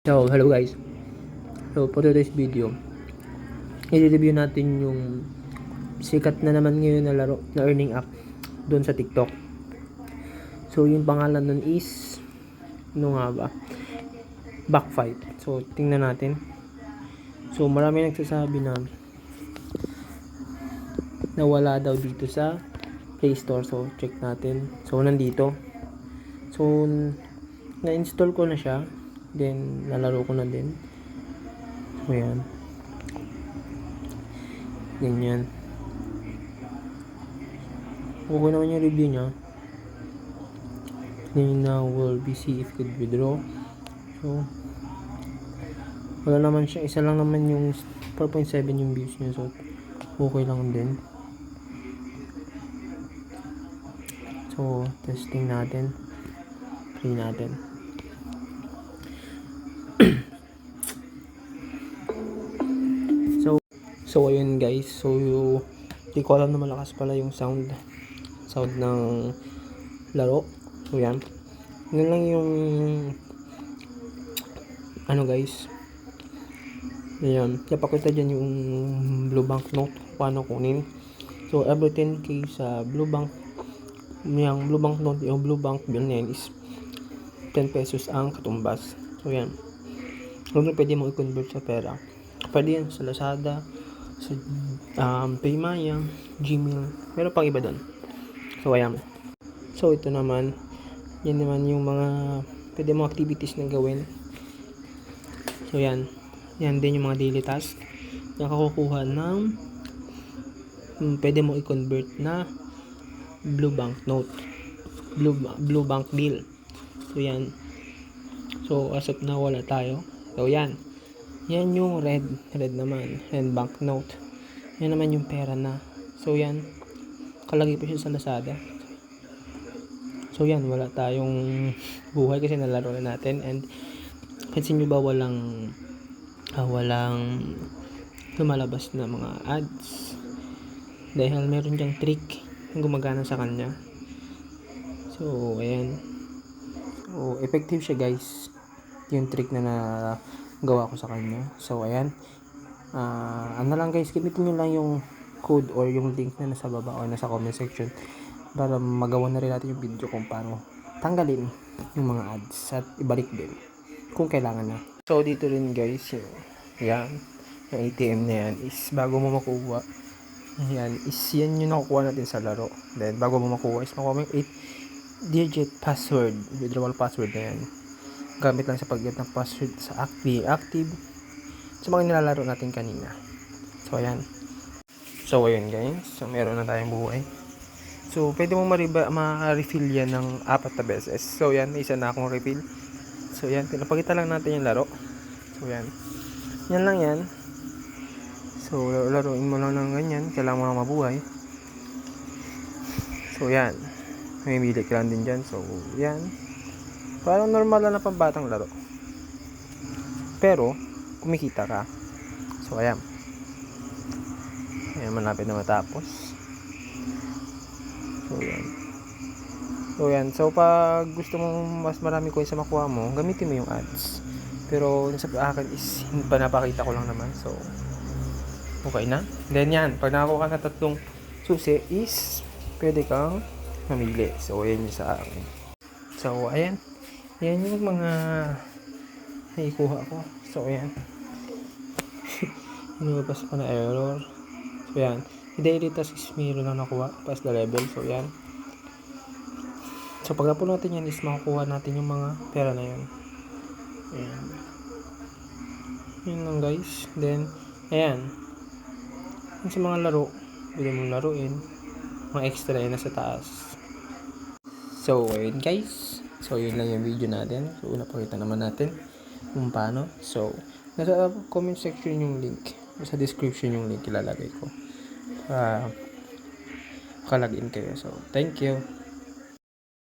So, hello guys. So, for today's video, i-review natin yung sikat na naman ngayon na laro, na earning app doon sa TikTok. So, yung pangalan nun is, ano nga ba? Backfight. So, tingnan natin. So, marami nagsasabi na nawala daw dito sa Play Store. So, check natin. So, nandito. So, na-install ko na siya. Then, nalaro ko na din. So, yan. Ganyan. Okay naman yung review niya. Now will be see if could withdraw. So, wala naman siya. Isa lang naman yung 4.7 yung views niya. So, okay lang din. So, testing natin. Try natin. So, ayun guys. So, hindi ko alam na malakas pala yung sound ng laro. So, yan. Yun lang yung ano guys. Ayan. Napakita dyan yung blue banknote. Paano kunin. So, every 10k sa blue bank, yung blue banknote, yung blue bank bill na yan is 10 pesos ang katumbas. So, yan. Kung pwede mo i-convert sa pera. Pwede yan sa Lazada, sa Paymaya, Gmail. Meron pang iba doon. So, ayan. So, ito naman. Yan naman yung mga pwede mong activities na gawin. So, yan. Yan din yung mga daily task. Nakakukuha ng pwede mo i-convert na blue bank note. Blue bank bill. So, yan. So, as of now, wala tayo. So, yan. Yan yung red naman. Red bank note. Yan naman yung pera na. So, yan. Kalagay pa siya sa Lazada. So, yan. Wala tayong buhay kasi nalaro na natin. And, pansin nyo ba walang lumalabas na mga ads? Dahil meron dyang trick na gumagana sa kanya. So, ayan. So, effective siya guys. Yung trick na gawa ko sa kanya. So, ayan. Ano lang guys, gamitin nyo lang yung code or yung link na nasa baba or nasa comment section para magawa na rin natin yung video kung paano tanggalin yung mga ads at ibalik din kung kailangan na. So, dito rin guys, yan, yung ATM na yan is bago mo makuha, yan yung nakukuha natin sa laro. Then, bago mo makuha is makuha mo yung 8-digit password, withdrawal password na yan. Gamit lang sa pag-get ng password sa active sa mga nilalaro natin kanina. So, ayan. So, ayun guys. So, meron na tayong buhay. So, pwede mo ma-refill yan ng 4 na beses. So, yan. May isa na akong refill. So, yan. Pinapakita lang natin yung laro. So, yan. Yan lang yan. So, laruin mo lang ng ganyan. Kailangan mo lang mabuhay. So, yan. May mili ka lang din dyan. So, yan. Parang normal lang na pambatang laro. Pero, kumikita ka. So, ayan. Ayan, malapit na matapos. So, yan. So, yan. So, pag gusto mong mas marami coins sa makuha mo, gamitin mo yung ads. Pero, sa akin is, napakita ko lang naman. So, okay na. Then, yan. Pag nakakuha ka na 3 susi is, pwede kang mamili. So, ayan yung sa akin. So, ayan. Yan yung mga naikuha ko. So, ayan. Inubas pa na error. So, yan. Daily task is mayroon na nakuha. Pass the level. So, yan. So, pag upload natin yan is makukuha natin yung mga pera na yan. Ayan. Yun lang guys. Then, ayan. Yung sa mga laro, pwede mong laruin. Mga extra yan nasa taas. So, ayun guys. So, yun lang yung video natin. So, napakita naman natin kung paano. So, nasa comment section yung link. Sa description yung link ilalagay ko. Makalagin kayo. So, thank you.